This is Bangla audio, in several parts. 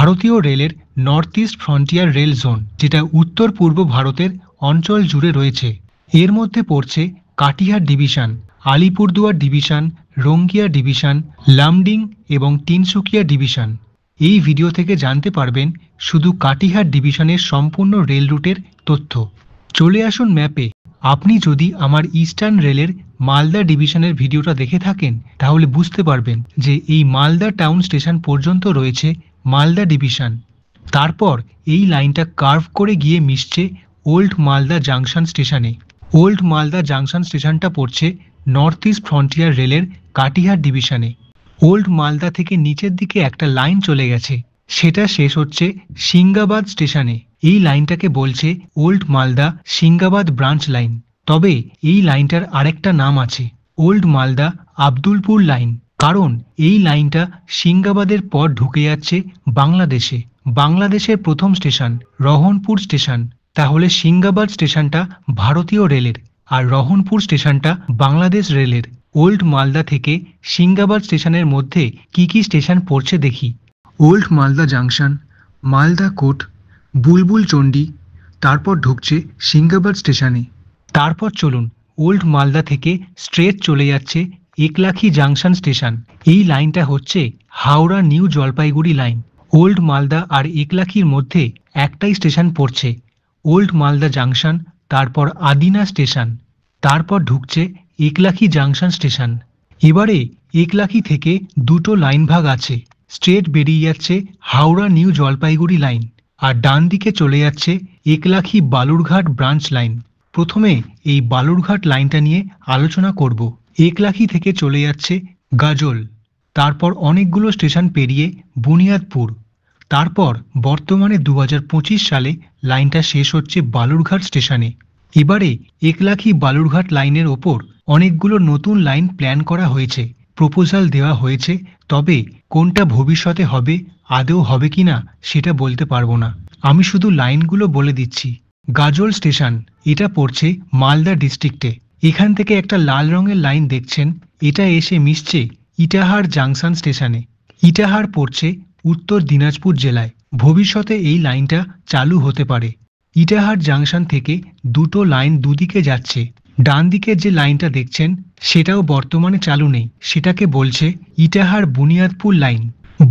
ভারতীয় রেলের north east frontier rail zone, যেটা উত্তর পূর্ব ভারতের অঞ্চল জুড়ে রয়েছে। এর মধ্যে পড়ছে Katihar division, Alipurduar division, Rangia division, Lumding এবং তিনসুকিয়া ডিভিশন। এই ভিডিও থেকে জানতে পারবেন শুধু কাটিহার ডিভিশনের সম্পূর্ণ রেল রুটের তথ্য। চলে আসুন ম্যাপে। আপনি যদি আমার ইস্টার্ন রেলের মালদা ডিভিশনের ভিডিওটা দেখে থাকেন তাহলে বুঝতে পারবেন যে এই মালদা টাউন স্টেশন পর্যন্ত রয়েছে মালদা ডিভিশন। তারপর এই লাইনটা কার্ভ করে গিয়ে মিশছে ওল্ড মালদা জাংশন স্টেশনে। ওল্ড মালদা জাংশন স্টেশনটা পড়ছে নর্থ ইস্ট ফ্রন্টিয়ার রেলের কাটিহার ডিভিশনে। ওল্ড মালদা থেকে নিচের দিকে একটা লাইন চলে গেছে, সেটা শেষ হচ্ছে সিঙ্গাবাদ স্টেশনে। এই লাইনটাকে বলছে old Malda Singhabad branch line. তবে এই লাইনটার আরেকটা নাম আছে, ওল্ড মালদা আব্দুলপুর লাইন, কারণ এই লাইনটা সিঙ্গাবাদের পর ঢুকে যাচ্ছে বাংলাদেশে। বাংলাদেশের প্রথম স্টেশন রহনপুর স্টেশন। তাহলে সিঙ্গাবাদ স্টেশনটা ভারতীয় রেলের আর রহনপুর স্টেশনটা বাংলাদেশ রেলের। ওল্ড মালদা থেকে সিঙ্গাবাদ স্টেশনের মধ্যে কি কি স্টেশন পড়ছে দেখি। ওল্ড মালদা জাংশন, মালদা কোট, বুলবুল চণ্ডী, তারপর ঢুকছে সিঙ্গাবাদ স্টেশনে। তারপর চলুন ওল্ড মালদা থেকে স্ট্রেট চলে যাচ্ছে একলাখি জাংশন স্টেশন। এই লাইনটা হচ্ছে Howrah new Jalpaiguri line. Old Malda আর একলাখির মধ্যে একটাই স্টেশন পড়ছে, ওল্ড মালদা জাংশন, তারপর আদিনা স্টেশন। তারপর ঢুকছে একলাখি জাংশন স্টেশন। এবারে একলাখি থেকে দুটো লাইন ভাগ আছে, স্ট্রেট বেরিয়ে যাচ্ছে হাওড়া নিউ জলপাইগুড়ি লাইন আর ডান দিকে চলে যাচ্ছে একলাখি বালুরঘাট ব্রাঞ্চ লাইন। প্রথমে এই বালুরঘাট লাইনটা নিয়ে আলোচনা করব। একলাখি থেকে চলে যাচ্ছে গাজল, তারপর অনেকগুলো স্টেশন পেরিয়ে বুনিয়াদপুর, তারপর বর্তমানে 2025 সালে লাইনটা শেষ হচ্ছে বালুরঘাট স্টেশনে। এবারে একলাখি বালুরঘাট লাইনের ওপর অনেকগুলো নতুন লাইন প্ল্যান করা হয়েছে, প্রপোজাল দেওয়া হয়েছে। তবে কোনটা ভবিষ্যতে হবে, আদৌ হবে কিনা সেটা বলতে পারবো না, আমি শুধু লাইনগুলো বলে দিচ্ছি। গাজল স্টেশন, এটা পড়ছে মালদা ডিস্ট্রিক্টে। এখান থেকে একটা লাল রঙের লাইন দেখছেন, এটা এসে মিশছে ইটাহার জাংশন স্টেশনে। ইটাহার পড়ছে উত্তর দিনাজপুর জেলায়। ভবিষ্যতে এই লাইনটা চালু হতে পারে। ইটাহার জাংশন থেকে দুটো লাইন দুদিকে যাচ্ছে। ডান দিকের যে লাইনটা দেখছেন সেটাও বর্তমানে চালু নেই, সেটাকে বলছে ইটাহার বুনিয়াদপুর লাইন।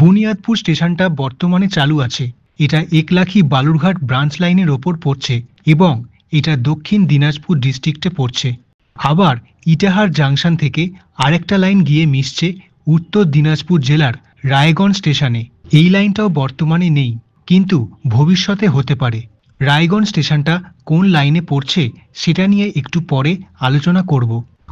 বুনিয়াদপুর স্টেশনটা বর্তমানে চালু আছে। এটা একলাখি বালুরঘাট ব্রাঞ্চ লাইনের ওপর পড়ছে এবং এটা দক্ষিণ দিনাজপুর ডিস্ট্রিক্টে পড়ছে। আবার ইটাহার জাংশন থেকে আরেকটা লাইন গিয়ে মিশছে উত্তর দিনাজপুর জেলার রায়গঞ্জ স্টেশনে। এই লাইনটাও বর্তমানে নেই, কিন্তু ভবিষ্যতে হতে পারে। রায়গঞ্জ স্টেশনটা কোন লাইনে পড়ছে সেটা নিয়ে একটু পরে আলোচনা করব।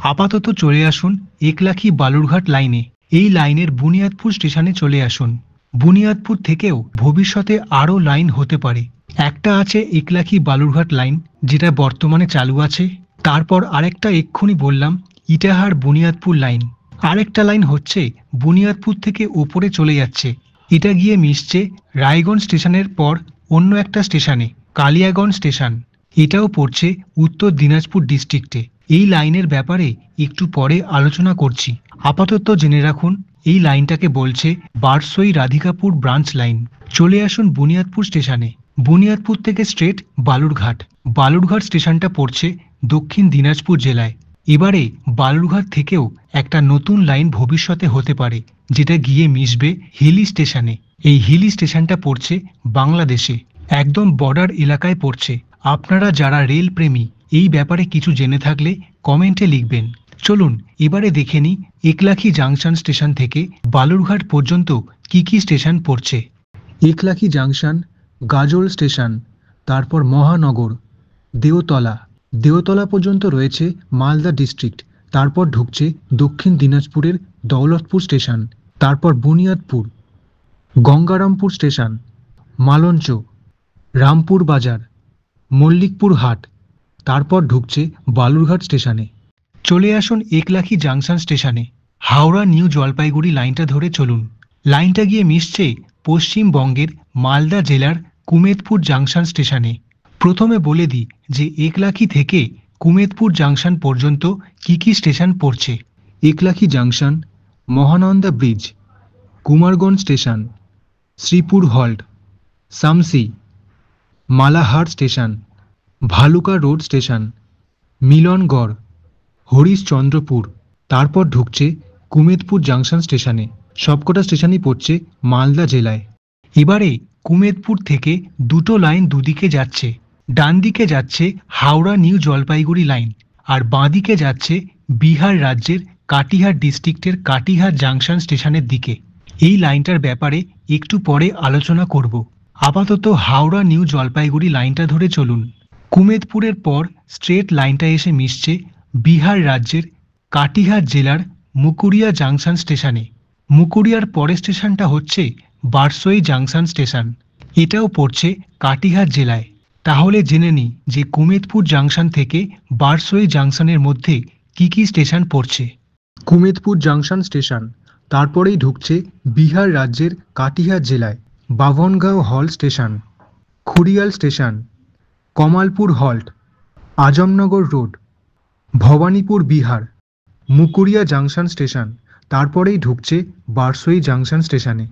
আপাতত চলে আসুন একলাখি বালুরঘাট লাইনে। এই লাইনের বুনিয়াদপুর স্টেশনে চলে আসুন। বুনিয়াদপুর থেকেও ভবিষ্যতে আরও লাইন হতে পারে। একটা আছে একলাখি বালুরঘাট লাইন, যেটা বর্তমানে চালু আছে। তারপর আরেকটা এক্ষুনি বললাম ইটাহার বুনিয়াদপুর লাইন। আরেকটা লাইন হচ্ছে বুনিয়াদপুর থেকে ওপরে চলে যাচ্ছে, এটা গিয়ে মিশছে রায়গঞ্জ স্টেশনের পর অন্য একটা স্টেশনে, কালিয়াগঞ্জ স্টেশন। এটাও পড়ছে উত্তর দিনাজপুর ডিস্ট্রিক্টে। এই লাইনের ব্যাপারে একটু পরে আলোচনা করছি। আপাতত জেনে রাখুন এই লাইনটাকে বলছে বারসই রাধিকাপুর ব্রাঞ্চ লাইন। চলে আসুন বুনিয়াদপুর স্টেশনে। বুনিয়াদপুর থেকে স্ট্রেট বালুরঘাট। বালুরঘাট স্টেশনটা পড়ছে দক্ষিণ দিনাজপুর জেলায়। এবারে বালুরঘাট থেকেও একটা নতুন লাইন ভবিষ্যতে হতে পারে, যেটা গিয়ে মিশবে হিলি স্টেশনে। এই হিলি স্টেশনটা পড়ছে বাংলাদেশে, একদম বর্ডার এলাকায় পড়ছে। আপনারা যারা রেল প্রেমী এই ব্যাপারে কিছু জেনে থাকলে কমেন্টে লিখবেন। চলুন এবারে দেখে নিই একলাখি জাংশন স্টেশন থেকে বালুরঘাট পর্যন্ত কি কি স্টেশন পড়ছে। একলাখি জাংশন, গাজল স্টেশন, তারপর মহানগর, দেওতলা। দেওতলা পর্যন্ত রয়েছে মালদা ডিস্ট্রিক্ট। তারপর ঢুকছে দক্ষিণ দিনাজপুরের দৌলতপুর স্টেশন, তারপর বুনিয়াদপুর, গঙ্গারামপুর স্টেশন, মালঞ্চ, রামপুর বাজার, মল্লিকপুর হাট, তারপর ঢুকছে বালুরঘাট স্টেশনে। চলে আসুন একলাখি জাংশন স্টেশনে। হাওড়া নিউ জলপাইগুড়ি লাইনটা ধরে চলুন। লাইনটা গিয়ে মিশছে পশ্চিমবঙ্গের মালদা জেলার কুমেদপুর জাংশন স্টেশনে। প্রথমে বলে দিই যে একলাখি থেকে কুমেদপুর জাংশন পর্যন্ত কি কি স্টেশন পড়ছে। Eklakhi junction, Mahananda bridge, Kumarganj station, Sripur halt, Samsi, Malahar station, Bhaluka road station, Milangarh, Harishchandrapur. তারপর ঢুকছে কুমেদপুর জাংশন স্টেশনে। সবকটা স্টেশনই পড়ছে মালদা জেলায়। এবারে কুমেদপুর থেকে দুটো লাইন দুদিকে যাচ্ছে। ডান দিকে যাচ্ছে হাওড়া নিউ জলপাইগুড়ি লাইন, আর বাঁ দিকে যাচ্ছে বিহার রাজ্যের কাটিহার ডিস্ট্রিক্টের কাটিহার জাংশন স্টেশনের দিকে। এই লাইনটার ব্যাপারে একটু পরে আলোচনা করব। আপাতত হাওড়া নিউ জলপাইগুড়ি লাইনটা ধরে চলুন। কুমেদপুরের পর স্ট্রেট লাইনটা এসে মিশছে বিহার রাজ্যের কাটিহার জেলার মুকুরিয়া জাংশন স্টেশনে। মুকুরিয়ার পরের স্টেশনটা হচ্ছে বারসই জাংশন স্টেশন, এটাও পড়ছে কাটিহার জেলায়। তাহলে জেনে নিই যে কুমেদপুর জাংশন থেকে বারসই জাংশনের মধ্যে কি কি স্টেশন পড়ছে। কুমেদপুর জাংশন স্টেশন, তারপরেই ঢুকছে বিহার রাজ্যের কাটিহার জেলায় বাভনগাঁও halt station, Khurial station, Kamalpur halt, Azamnagar road, Bhawanipur Bihar, Mukuria junction station. তারপরেই ঢুকছে বারসই জাংশন স্টেশনে।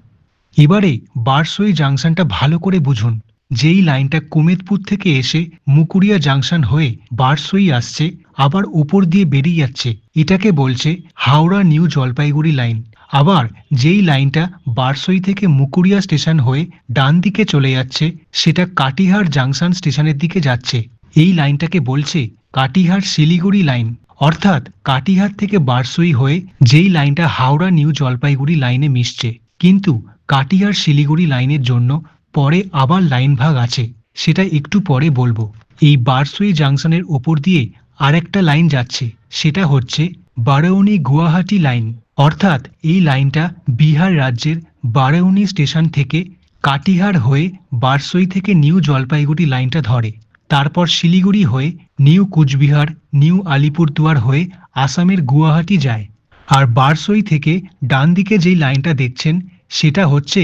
এবারে বারসই জাংশনটা ভালো করে বুঝুন। যেই লাইনটা কুমেদপুর থেকে এসে মুকুরিয়া জাংশন হয়ে বারসই আসছে, আবার উপর দিয়ে বেরিয়ে যাচ্ছে, এটাকে বলছে হাওড়া নিউ জলপাইগুড়ি লাইন। আবার যেই লাইনটা বারসই থেকে মুকুরিয়া স্টেশন হয়ে ডান দিকে চলে যাচ্ছে, সেটা কাটিহার জাংশন স্টেশনের দিকে যাচ্ছে। এই লাইনটাকে বলছে কাটিহার শিলিগুড়ি লাইন। অর্থাৎ কাটিহার থেকে বারসই হয়ে যেই লাইনটা হাওড়া নিউ জলপাইগুড়ি লাইনে মিশছে। কিন্তু কাটিহার শিলিগুড়ি লাইনের জন্য পরে আবার লাইন ভাগ আছে, সেটা একটু পরে বলবো। এই বারসই জাংশনের ওপর দিয়ে আরেকটা লাইন যাচ্ছে, সেটা হচ্ছে বারৌনি গুয়াহাটি লাইন। অর্থাৎ এই লাইনটা বিহার রাজ্যের বারৌনি স্টেশন থেকে কাটিহার হয়ে বারসই থেকে নিউ জলপাইগুড়ি লাইনটা ধরে। তারপর শিলিগুড়ি হয়ে নিউ কুচবিহার, নিউ আলিপুরদুয়ার হয়ে আসামের গুয়াহাটি যায়। আর বারসই থেকে ডান দিকে যেই লাইনটা দেখছেন, সেটা হচ্ছে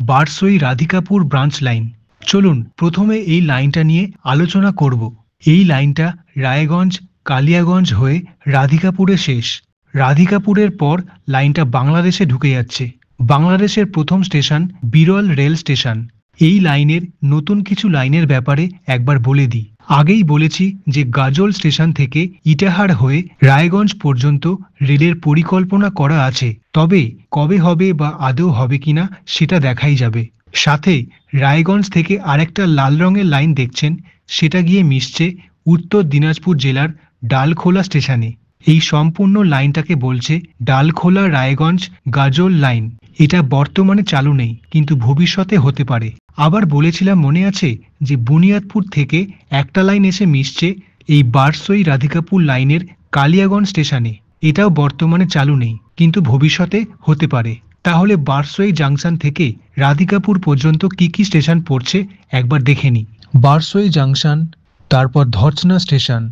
বারসই রাধিকাপুর ব্রাঞ্চ লাইন। চলুন প্রথমে এই লাইনটা নিয়ে আলোচনা করব। এই লাইনটা রায়গঞ্জ, কালিয়াগঞ্জ হয়ে রাধিকাপুরে শেষ। রাধিকাপুরের পর লাইনটা বাংলাদেশে ঢুকে যাচ্ছে। বাংলাদেশের প্রথম স্টেশন বিরল রেল স্টেশন। এই লাইনের নতুন কিছু লাইনের ব্যাপারে একবার বলে দিই। আগেই বলেছি যে গাজল স্টেশন থেকে ইটাহার হয়ে রায়গঞ্জ পর্যন্ত রেলের পরিকল্পনা করা আছে, তবে কবে হবে বা আদৌ হবে কিনা সেটা দেখাই যাবে। সাথে রায়গঞ্জ থেকে আরেকটা লাল রঙের লাইন দেখছেন, সেটা গিয়ে মিশছে উত্তর দিনাজপুর জেলার ডালখোলা স্টেশনে। এই সম্পূর্ণ লাইনটাকে বলছে ডালখোলা রায়গঞ্জ গাজল লাইন। এটা বর্তমানে চালু নেই, কিন্তু ভবিষ্যতে হতে পারে। আবার বলেছিলাম মনে আছে যে বুনিয়াদপুর থেকে একটা লাইন এসে মিশছে এই বারসই রাধিকাপুর লাইনের কালিয়াগঞ্জ স্টেশনে। এটাও বর্তমানে চালু নেই, কিন্তু ভবিষ্যতে হতে পারে। তাহলে বারসই জাংশন থেকে রাধিকাপুর পর্যন্ত কি কি স্টেশন পড়ছে একবার দেখে নিই। বারসই জাংশন, তারপর ধর্চনা স্টেশন,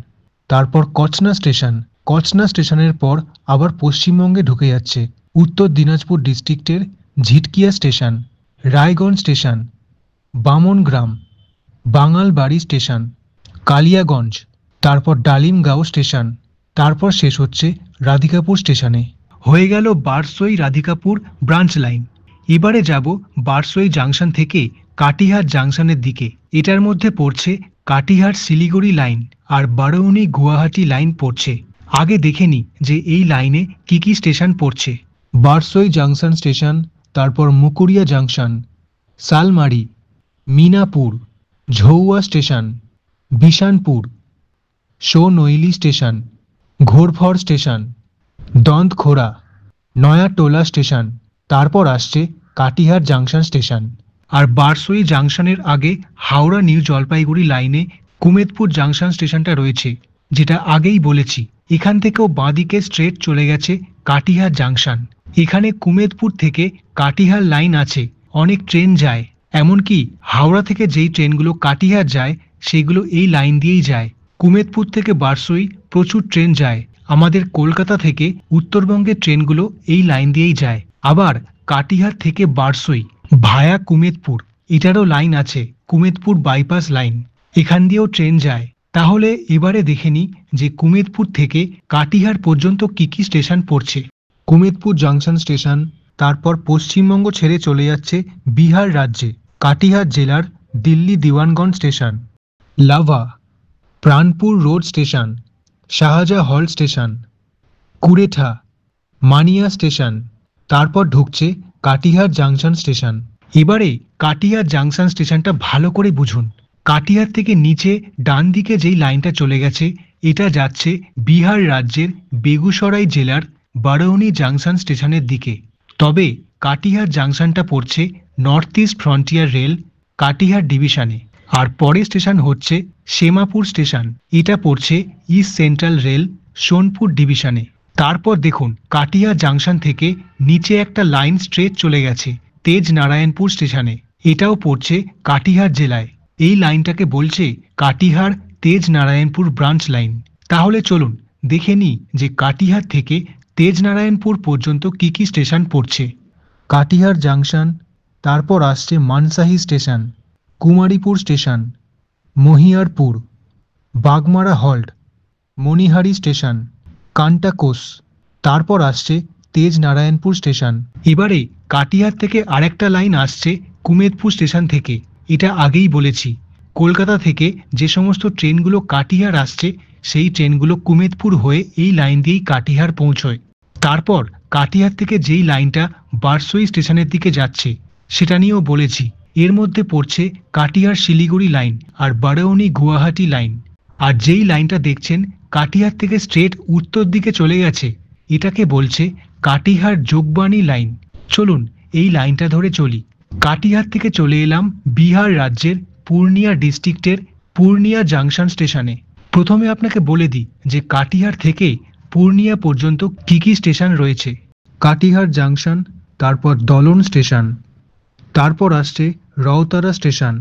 তারপর কচনা স্টেশন। কচনা স্টেশনের পর আবার পশ্চিমবঙ্গে ঢুকে যাচ্ছে উত্তর দিনাজপুর ডিস্ট্রিক্টের Jhitkia station, Raiganj station, Bamangram, Bangalbari station, Kaliaganj, তারপর ডালিমগাঁও স্টেশন, তারপর শেষ হচ্ছে রাধিকাপুর স্টেশনে। হয়ে গেল বারসই রাধিকাপুর ব্রাঞ্চ লাইন। এবারে যাব বারসই জাংশন থেকে কাটিহার জাংশনের দিকে। এটার মধ্যে পড়ছে কাটিহার শিলিগুড়ি লাইন আর বারৌনি গুয়াহাটি লাইন পড়ছে। আগে দেখে নিই যে এই লাইনে কি কি স্টেশন পড়ছে। বারসই জাংশন স্টেশন, তারপর Mukuria junction, Salmari, Minapur, Jhaua station, Bishanpur, Sonaili station, Ghorphar station, Dantkhora, Nayatola station. তারপর আসছে কাটিহার জাংশন স্টেশন। আর বারসই জাংশনের আগে হাওড়া নিউ জলপাইগুড়ি লাইনে কুমেদপুর জাংশন স্টেশনটা রয়েছে, যেটা আগেই বলেছি। এখান থেকেও বাঁদিকে স্ট্রেট চলে গেছে কাটিহার জাংশন। এখানে কুমেদপুর থেকে কাটিহার লাইন আছে, অনেক ট্রেন যায়। এমনকি হাওড়া থেকে যেই ট্রেনগুলো কাটিহার যায়, সেগুলো এই লাইন দিয়েই যায়। কুমেদপুর থেকে বারসই প্রচুর ট্রেন যায়। আমাদের কলকাতা থেকে উত্তরবঙ্গের ট্রেনগুলো এই লাইন দিয়েই যায়। আবার কাটিহার থেকে বারসই ভায়া কুমেদপুর, এটারও লাইন আছে, কুমেদপুর বাইপাস লাইন। এখান দিয়েও ট্রেন যায়। তাহলে এবারে দেখে নিই যে কুমেদপুর থেকে কাটিহার পর্যন্ত কি কি স্টেশন পড়ছে। কুমেদপুর জাংশন স্টেশন, তারপর পশ্চিমবঙ্গ ছেড়ে চলে যাচ্ছে বিহার রাজ্যে। কাটিহার জেলার Delhi Dewanganj station. Labha, Pranpur road station, Shahjah halt station. কুড়েঠা, মানিয়া স্টেশন। তারপর ঢুকছে কাটিহার জাংশন স্টেশন। এবারে কাটিহার জাংশন স্টেশনটা ভালো করে বুঝুন। কাটিহার থেকে নিচে ডান দিকে যেই লাইনটা চলে গেছে, এটা যাচ্ছে বিহার রাজ্যের বেগুসরাই জেলার বারৌনি জাংশন স্টেশনের দিকে। তবে কাটিহার জাংশনটা পড়ছে north east frontier rail Katihar ডিভিশনে। আর পরের স্টেশন হচ্ছে সেমাপুর স্টেশন, এটা পড়ছে ইস্ট সেন্ট্রাল রেল সোনপুর ডিভিশনে। তারপর দেখুন কাটিহার জাংশন থেকে নিচে একটা লাইন স্ট্রেট চলে গেছে তেজ নারায়ণপুর স্টেশনে, এটাও পড়ছে কাটিহার জেলায়। এই লাইনটাকে বলছে কাটিহার তেজ নারায়ণপুর ব্রাঞ্চ লাইন। তাহলে চলুন দেখে নিই যে কাটিহার থেকে তেজ নারায়ণপুর পর্যন্ত কি কি স্টেশন পড়ছে। কাটিহার জাংশন, তারপর আসছে Mansahi station, Kumaripur station, Mahiarpur, Bagmara halt, Manihari station, Kantakosh. তারপর আসছে তেজ নারায়ণপুর স্টেশন। এবারে কাটিহার থেকে আরেকটা লাইন আসছে কুমেদপুর স্টেশন থেকে। এটা আগেই বলেছি, কলকাতা থেকে যে সমস্ত ট্রেনগুলো কাটিহার আসছে সেই ট্রেনগুলো কুমেদপুর হয়ে এই লাইন দিয়েই কাটিহার পৌঁছয়। তারপর কাটিহার থেকে যেই লাইনটা বারসই স্টেশনের দিকে যাচ্ছে সেটা নিয়েও বলেছি। এর মধ্যে পড়ছে কাটিহার শিলিগুড়ি লাইন আর বারৌনি গুয়াহাটি লাইন। আর যেই লাইনটা দেখছেন কাটিহার থেকে স্ট্রেট উত্তর দিকে চলে গেছে, এটাকে বলছে কাটিহার যোগবাণী লাইন। চলুন এই লাইনটা ধরে চলি। কাটিহার থেকে চলে এলাম বিহার রাজ্যের পূর্ণিয়া ডিস্ট্রিক্টের পূর্ণিয়া জাংশন স্টেশনে। প্রথমে আপনাকে বলে দিই যে কাটিহার থেকে পূর্ণিয়া পর্যন্ত কি কি স্টেশন রয়েছে। কাটিহার জাংশন, তারপর দলন স্টেশন, তারপর আসছে রওতারা স্টেশন,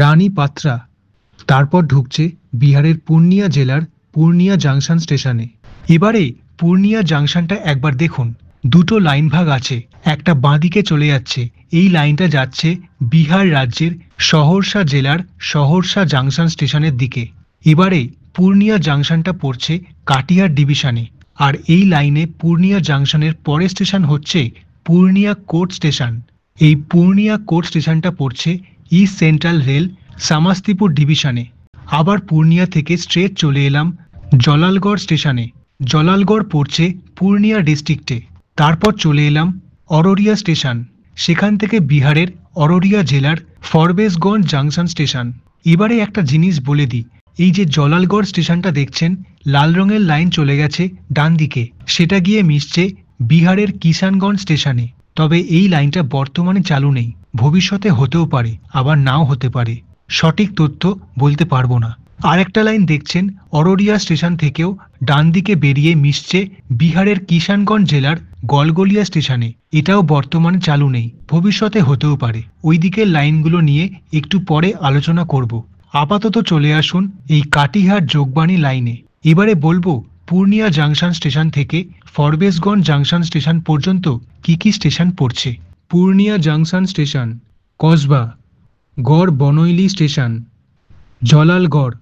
রানী পাত্রা, তারপর ঢুকছে বিহারের পূর্ণিয়া জেলার পূর্ণিয়া জাংশন স্টেশনে। এবারে পূর্ণিয়া জাংশনটা একবার দেখুন, দুটো লাইন ভাগ আছে, একটা বাঁদিকে চলে যাচ্ছে, এই লাইনটা যাচ্ছে বিহার রাজ্যের সহরসা জেলার সহরসা জাংশন স্টেশনের দিকে। এবারে পূর্ণিয়া জাংশনটা পড়ছে কাটিহার ডিভিশনে। আর এই লাইনে পূর্ণিয়া জাংশনের পরের স্টেশন হচ্ছে পূর্ণিয়া কোর্ট স্টেশন। এই পূর্ণিয়া কোর্ট স্টেশনটা পড়ছে ইস্ট সেন্ট্রাল রেল সামাস্তিপুর ডিভিশনে। আবার পূর্ণিয়া থেকে স্ট্রেট চলে এলাম জলালগড় স্টেশনে। জলালগড় পড়ছে পূর্ণিয়া ডিস্ট্রিক্টে। তারপর চলে এলাম অররিয়া স্টেশন, সেখান থেকে বিহারের অররিয়া জেলার ফরবেশগঞ্জ জাংশন স্টেশন। এবারে একটা জিনিস বলে দিই, এই যে জলালগড় স্টেশনটা দেখছেন লাল রঙের লাইন চলে গেছে ডান দিকে, সেটা গিয়ে মিশছে বিহারের কিষানগঞ্জ স্টেশনে। তবে এই লাইনটা বর্তমানে চালু নেই, ভবিষ্যতে হতেও পারে আবার নাও হতে পারে, সঠিক তথ্য বলতে পারবো না। আর একটা লাইন দেখছেন অররিয়া স্টেশন থেকেও ডান দিকে বেরিয়ে মিশছে বিহারের কিষানগঞ্জ জেলার গলগলিয়া স্টেশনে, এটাও বর্তমানে চালু নেই, ভবিষ্যতে হতেও পারে। ওই দিকের লাইনগুলো নিয়ে একটু পরে আলোচনা করব। আপাতত চলে আসুন এই কাটিহার যোগবাণী লাইনে। এবারে বলবো পূর্ণিয়া জাংশন স্টেশন থেকে ফরবেশগঞ্জ জাংশন স্টেশন পর্যন্ত কি কি স্টেশন পড়ছে। পূর্ণিয়া জাংশন স্টেশন, কসবা, গড় বনৈলি স্টেশন, জলালগড়,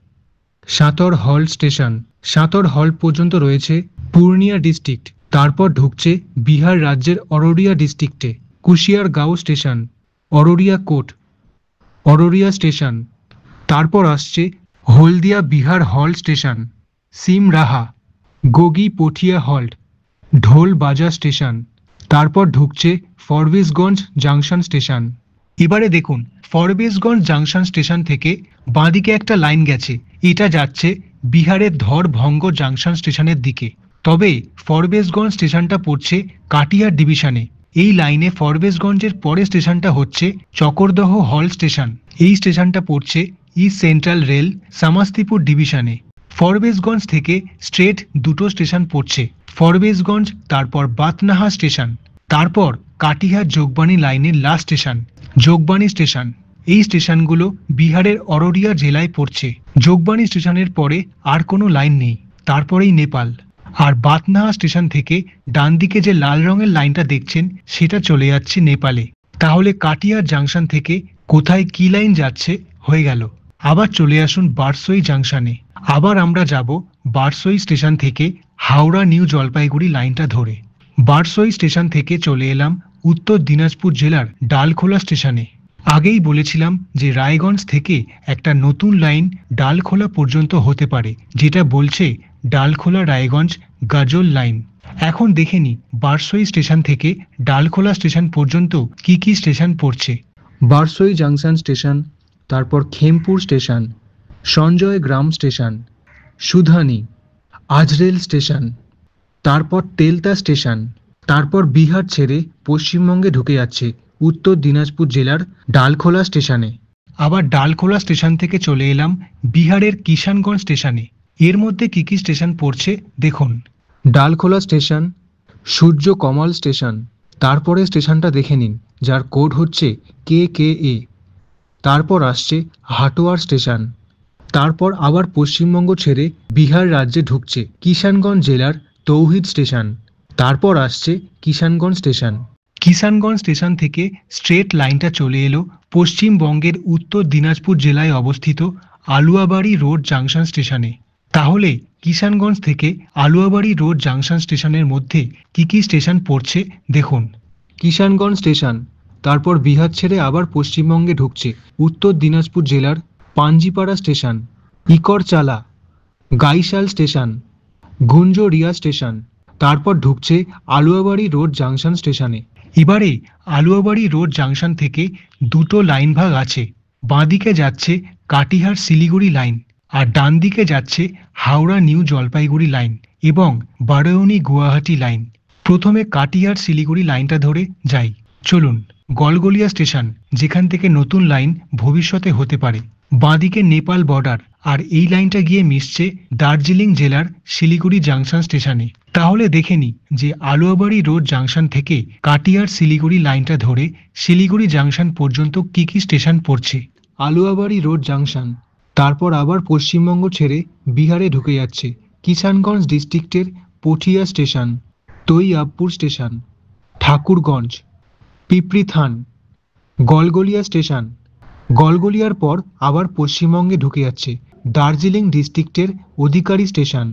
সাঁতর হল স্টেশন। সাঁতর হল পর্যন্ত রয়েছে পূর্ণিয়া ডিস্ট্রিক্ট। তারপর ঢুকছে বিহার রাজ্যের অররিয়া ডিস্ট্রিক্টে কুশিয়ারগাঁও station, Araria coat, Araria station. তারপর আসছে হলদিয়া বিহার হল স্টেশন, সিমরাহা, গোগি পটিয়া হল্ট, ঢোল বাজার স্টেশন। তারপর ঢুকছে ফরবেশগঞ্জ জাংশন স্টেশন। এবারে দেখুন ফরবেশগঞ্জ জাংশন স্টেশন থেকে বাঁদিকে একটা লাইন গেছে, এটা যাচ্ছে বিহারের ধরভঙ্গ জাংশন স্টেশনের দিকে। তবে ফরবেশগঞ্জ স্টেশনটা পড়ছে কাটিহার ডিভিশনে। এই লাইনে ফরবেশগঞ্জের পরের স্টেশনটা হচ্ছে চকরদহ হল স্টেশন। এই স্টেশনটা পড়ছে ইস্ট সেন্ট্রাল রেল সামাস্তিপুর ডিভিশনে। ফরবেশগঞ্জ থেকে স্ট্রেট দুটো স্টেশন পড়ছে, ফরবেশগঞ্জ তারপর বাতনাহা স্টেশন। তারপর কাটিহার যোগবাণী লাইনের লাস্ট স্টেশন যোগবাণী স্টেশন। এই স্টেশনগুলো বিহারের অররিয়া জেলায় পড়ছে। যোগবাণী স্টেশনের পরে আর কোনো লাইন নেই, তারপরেই নেপাল। আর বাতনাহা স্টেশন থেকে ডান দিকে যে লাল রঙের লাইনটা দেখছেন সেটা চলে যাচ্ছে নেপালে। তাহলে কাটিহার জাংশন থেকে কোথায় কি লাইন যাচ্ছে হয়ে গেল। আবার চলে আসুন বারসই জাংশনে। আবার আমরা যাব বারসই স্টেশন থেকে হাওড়া নিউ জলপাইগুড়ি লাইনটা ধরে। বারসই স্টেশন থেকে চলে এলাম উত্তর দিনাজপুর জেলার ডালখোলা স্টেশনে। আগেই বলেছিলাম যে রায়গঞ্জ থেকে একটা নতুন লাইন ডালখোলা পর্যন্ত হতে পারে, যেটা বলছে ডালখোলা রায়গঞ্জ গাজল লাইন। এখন দেখে নি বারসই স্টেশন থেকে ডালখোলা স্টেশন পর্যন্ত কি কি স্টেশন পড়ছে। বারসই জাংশন স্টেশন, তারপর খেমপুর স্টেশন, সঞ্জয় গ্রাম স্টেশন, সুধানী, আজরেল স্টেশন, তারপর তেলতা স্টেশন, তারপর বিহার ছেড়ে পশ্চিমবঙ্গে ঢুকে যাচ্ছে উত্তর দিনাজপুর জেলার ডালখোলা স্টেশনে। আবার ডালখোলা স্টেশন থেকে চলে এলাম বিহারের কিষানগঞ্জ স্টেশনে। এর মধ্যে কি কি স্টেশন পড়ছে দেখুন। ডালখোলা স্টেশন, সূর্য কমল স্টেশন, তারপরে স্টেশনটা দেখে নিন যার কোড হচ্ছে KKA। তারপর আসছে হাটোয়ার স্টেশন, তারপর আবার পশ্চিমবঙ্গ ছেড়ে বিহার রাজ্যে ঢুকছে কিষানগঞ্জ জেলার তৌহিদ স্টেশন। তারপর আসছে কিষানগঞ্জ স্টেশন। কিষানগঞ্জ স্টেশন থেকে স্ট্রেট লাইনটা চলে এলো পশ্চিমবঙ্গের উত্তর দিনাজপুর জেলায় অবস্থিত আলুয়াবাড়ি রোড জাংশন স্টেশনে। তাহলে কিষানগঞ্জ থেকে আলুয়াবাড়ি রোড জাংশন স্টেশনের মধ্যে কি কি স্টেশন পড়ছে দেখুন। কিষানগঞ্জ স্টেশন, তারপর বিহার ছেড়ে আবার পশ্চিমবঙ্গে ঢুকছে উত্তর দিনাজপুর জেলার Panjipara station, ইকরচালা, গাইশাল station, Gunjaria station, তারপর ঢুকছে আলুয়াবাড়ি রোড জাংশন স্টেশনে। এবারে আলুয়াবাড়ি রোড জাংশন থেকে দুটো লাইন ভাগ আছে। বাঁদিকে যাচ্ছে কাটিহার শিলিগুড়ি লাইন আর ডান দিকে যাচ্ছে হাওড়া নিউ জলপাইগুড়ি লাইন এবং বারৌনি গুয়াহাটি লাইন। প্রথমে কাটিহার শিলিগুড়ি লাইনটা ধরে যাই, চলুন। গলগলিয়া স্টেশন, যেখান থেকে নতুন লাইন ভবিষ্যতে হতে পারে। বাঁদিকে নেপাল বর্ডার, আর এই লাইনটা গিয়ে মিশছে দার্জিলিং জেলার শিলিগুড়ি জাংশন স্টেশনে। তাহলে দেখে নি যে আলুয়াবাড়ি রোড জাংশন থেকে কাটিয়ার শিলিগুড়ি লাইনটা ধরে শিলিগুড়ি জাংশন পর্যন্ত কি কি স্টেশন পড়ছে। আলুয়াবাড়ি রোড জাংশন, তারপর আবার পশ্চিমবঙ্গ ছেড়ে বিহারে ঢুকে যাচ্ছে কিষানগঞ্জ ডিস্ট্রিক্টের Pothia station, Taiyabpur station, Thakurganj, Pipprithan, Galgalia station. গলগলিয়ার পর আবার পশ্চিমবঙ্গে ঢুকে যাচ্ছে দার্জিলিং ডিস্ট্রিক্টের Adhikari station,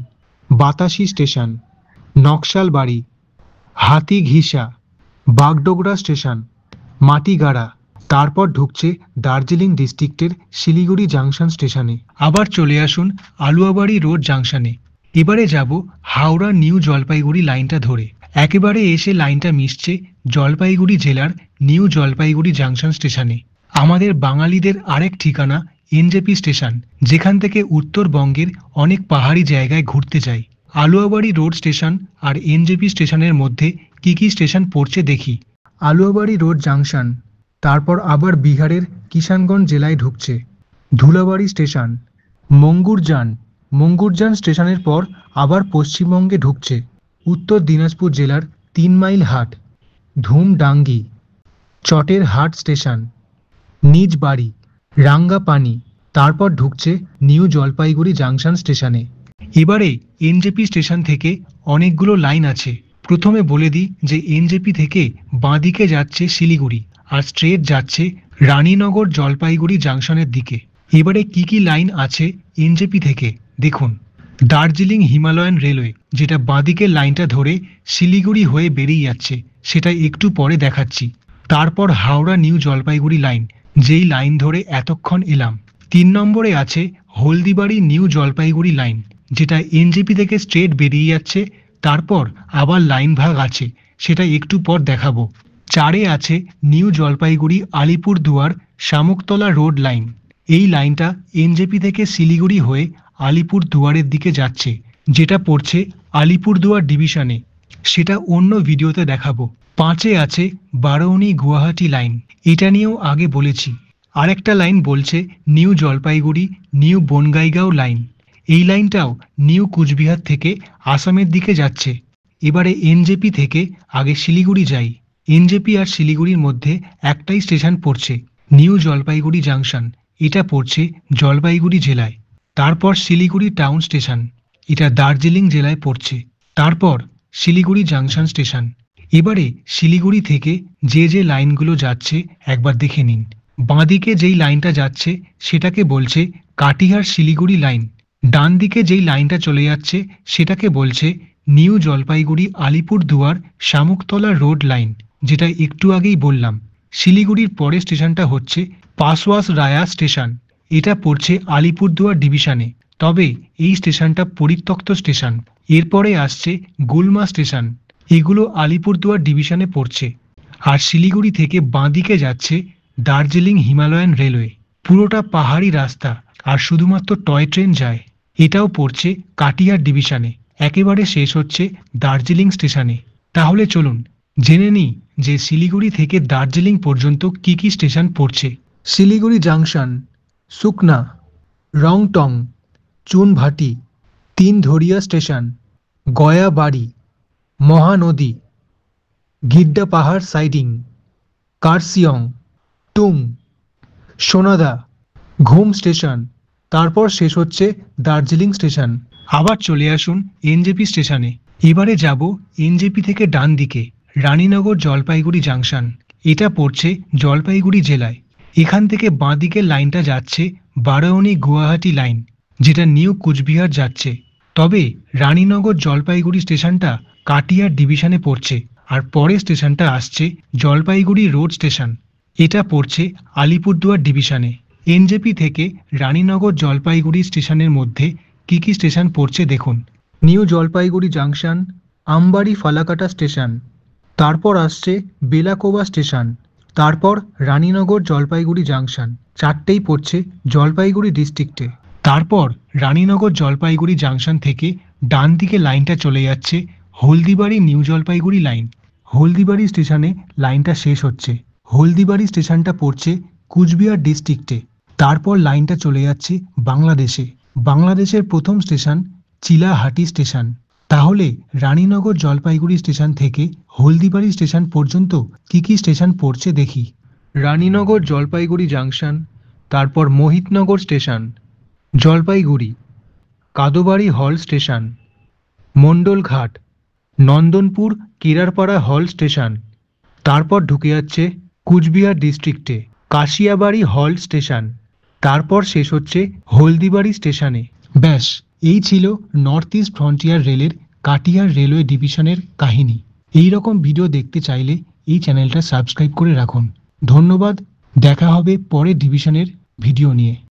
Batasi station, Naxalbari, Hatighisa, Bagdogra station, Matigara. তারপর ঢুকছে দার্জিলিং ডিস্ট্রিক্টের শিলিগুড়ি জাংশন স্টেশনে। আবার চলে আসুন আলুয়াবাড়ি রোড জাংশনে। এবারে যাব হাওড়া নিউ জলপাইগুড়ি লাইনটা ধরে। একেবারে এসে লাইনটা মিশছে জলপাইগুড়ি জেলার নিউ জলপাইগুড়ি জাংশন স্টেশনে। আমাদের বাঙালিদের আরেক ঠিকানা NJP স্টেশন, যেখান থেকে উত্তরবঙ্গের অনেক পাহাড়ি জায়গায় ঘুরতে যাই। আলুয়াবাড়ি রোড স্টেশন আর NJP স্টেশনের মধ্যে কি কি স্টেশন পড়ছে দেখি। আলুয়াবাড়ি রোড জাংশন, তারপর আবার বিহারের কিষানগঞ্জ জেলায় ঢুকছে ধুলাবাড়ি স্টেশন, মঙ্গুরজান স্টেশনের পর আবার পশ্চিমবঙ্গে ঢুকছে উত্তর দিনাজপুর জেলার 3 মাইল হাট, ধুমডাঙ্গি, চটের হাট স্টেশন, নিজ বাড়ি, রাঙ্গাপানি। তারপর ঢুকছে নিউ জলপাইগুড়ি জাংশন স্টেশনে। এবারে NJP স্টেশন থেকে অনেকগুলো লাইন আছে। প্রথমে বলে দিই যে NJP থেকে বাঁদিকে যাচ্ছে শিলিগুড়ি আর স্ট্রেট যাচ্ছে রানীনগর জলপাইগুড়ি জাংশনের দিকে। এবারে কি কি লাইন আছে NJP থেকে দেখুন। দার্জিলিং হিমালয়ান রেলওয়ে, যেটা বাঁদিকের লাইনটা ধরে শিলিগুড়ি হয়ে বেরিয়ে যাচ্ছে, সেটা একটু পরে দেখাচ্ছি। তারপর হাওড়া নিউ জলপাইগুড়ি লাইন, যেই লাইন ধরে এতক্ষণ এলাম। 3 নম্বরে আছে হলদিবাড়ি নিউ জলপাইগুড়ি লাইন, যেটা NJP থেকে স্ট্রেট বেরিয়ে যাচ্ছে, তারপর আবার লাইন ভাগ আছে, সেটা একটু পর দেখাবো। 4-এ আছে new Jalpaiguri Alipurduar Shamuktala road line. এই লাইনটা NJP থেকে শিলিগুড়ি হয়ে আলিপুরদুয়ারের দিকে যাচ্ছে, যেটা পড়ছে আলিপুরদুয়ার ডিভিশনে, সেটা অন্য ভিডিওতে দেখাবো। 5-এ আছে বারৌনি গুয়াহাটি লাইন, এটা নিয়েও আগে বলেছি। আরেকটা লাইন বলছে new Jalpaiguri new Bongaigaon line. এই লাইনটাও নিউ কুচবিহার থেকে আসামের দিকে যাচ্ছে। এবারে NJP থেকে আগে শিলিগুড়ি যাই। NJP আর শিলিগুড়ির মধ্যে একটাই স্টেশন পড়ছে নিউ জলপাইগুড়ি জাংশন, এটা পড়ছে জলপাইগুড়ি জেলায়। তারপর শিলিগুড়ি টাউন স্টেশন, এটা দার্জিলিং জেলায় পড়ছে। তারপর শিলিগুড়ি জাংশন স্টেশন। এবারে শিলিগুড়ি থেকে যে যে লাইনগুলো যাচ্ছে একবার দেখে নিন। বাঁদিকে যেই লাইনটা যাচ্ছে সেটাকে বলছে কাটিহার শিলিগুড়ি লাইন। ডান দিকে যেই লাইনটা চলে যাচ্ছে সেটাকে বলছে new Jalpaiguri Alipurduar Shamuktala road line, যেটা একটু আগেই বললাম। শিলিগুড়ির পরের স্টেশনটা হচ্ছে পাসওয়াস রায়া স্টেশন। এটা পড়ছে আলিপুরদুয়ার ডিভিশনে, তবে এই স্টেশনটা পরিত্যক্ত স্টেশন। এরপরে আসছে গুলমা স্টেশন, এগুলো আলিপুরদুয়ার ডিভিশনে পড়ছে। আর শিলিগুড়ি থেকে বাঁদিকে যাচ্ছে দার্জিলিং হিমালয়ান রেলওয়ে, পুরোটা পাহাড়ি রাস্তা আর শুধুমাত্র টয় ট্রেন যায়। এটাও পড়ছে কাটিহার ডিভিশনে, একেবারে শেষ হচ্ছে দার্জিলিং স্টেশনে। তাহলে চলুন জেনে নিই যে শিলিগুড়ি থেকে দার্জিলিং পর্যন্ত কি কি স্টেশন পড়ছে। শিলিগুড়ি জাংশন, সুকনা, রংটং, চুনভাটি, তিনধরিয়া স্টেশন, গয়াবাড়ি, মহানদী, গিড্ডা পাহাড় সাইডিং, কার্সিয়ং, টুং, সোনাদা, ঘুম স্টেশন, তারপর শেষ হচ্ছে দার্জিলিং স্টেশন। আবার চলে আসুন এনজেপি স্টেশনে। এবারে যাব এনজেপি থেকে ডান দিকে রানীনগর জলপাইগুড়ি জাংশন, এটা পড়ছে জলপাইগুড়ি জেলায়। এখান থেকে বাঁ দিকের লাইনটা যাচ্ছে বারৌনি গুয়াহাটি লাইন, যেটা নিউ কুচবিহার যাচ্ছে। তবে রানীনগর জলপাইগুড়ি স্টেশনটা কাটিহার ডিভিশনে পড়ছে। আর পরের স্টেশনটা আসছে জলপাইগুড়ি রোড স্টেশন, এটা পড়ছে আলিপুরদুয়ার ডিভিশনে। এনজেপি থেকে রানীনগর জলপাইগুড়ি স্টেশনের মধ্যে কি কি স্টেশন পড়ছে দেখুন। New Jalpaiguri junction, Ambari Falakata station, তারপর আসছে বেলাকোবা স্টেশন, তারপর রানীনগর জলপাইগুড়ি জাংশন, চারটেই পড়ছে জলপাইগুড়ি ডিস্ট্রিক্টে। তারপর রানীনগর জলপাইগুড়ি জাংশন থেকে ডান দিকে লাইনটা চলে যাচ্ছে হলদিবাড়ি নিউ জলপাইগুড়ি লাইন। হলদিবাড়ি স্টেশনে লাইনটা শেষ হচ্ছে। হলদিবাড়ি স্টেশনটা পড়ছে কুচবিহার ডিস্ট্রিক্টে। তারপর লাইনটা চলে যাচ্ছে বাংলাদেশে। বাংলাদেশের প্রথম স্টেশন চিলাহাটি স্টেশন। তাহলে রানীনগর জলপাইগুড়ি স্টেশন থেকে হলদিবাড়ি স্টেশন পর্যন্ত কি কি স্টেশন পড়ছে দেখি। রানীনগর জলপাইগুড়ি জাংশন, তারপর মোহিতনগর স্টেশন, জলপাইগুড়ি, কাদোবাড়ি হল স্টেশন, মণ্ডলঘাট, নন্দনপুর কেরারপাড়া হল স্টেশন, তারপর ঢুকে যাচ্ছে কুচবিহার ডিস্ট্রিক্টে কাশিয়াবাড়ি হল স্টেশন, তারপর শেষ হচ্ছে হলদিবাড়ি স্টেশনে। ব্যাস, এই ছিল নর্থ ইস্ট ফ্রন্টিয়ার রেলের কাটিহার রেলওয়ে ডিভিশনের কাহিনী। এই রকম ভিডিও দেখতে চাইলে এই চ্যানেলটা সাবস্ক্রাইব করে রাখুন। ধন্যবাদ, দেখা হবে পরের ডিভিশনের ভিডিও নিয়ে।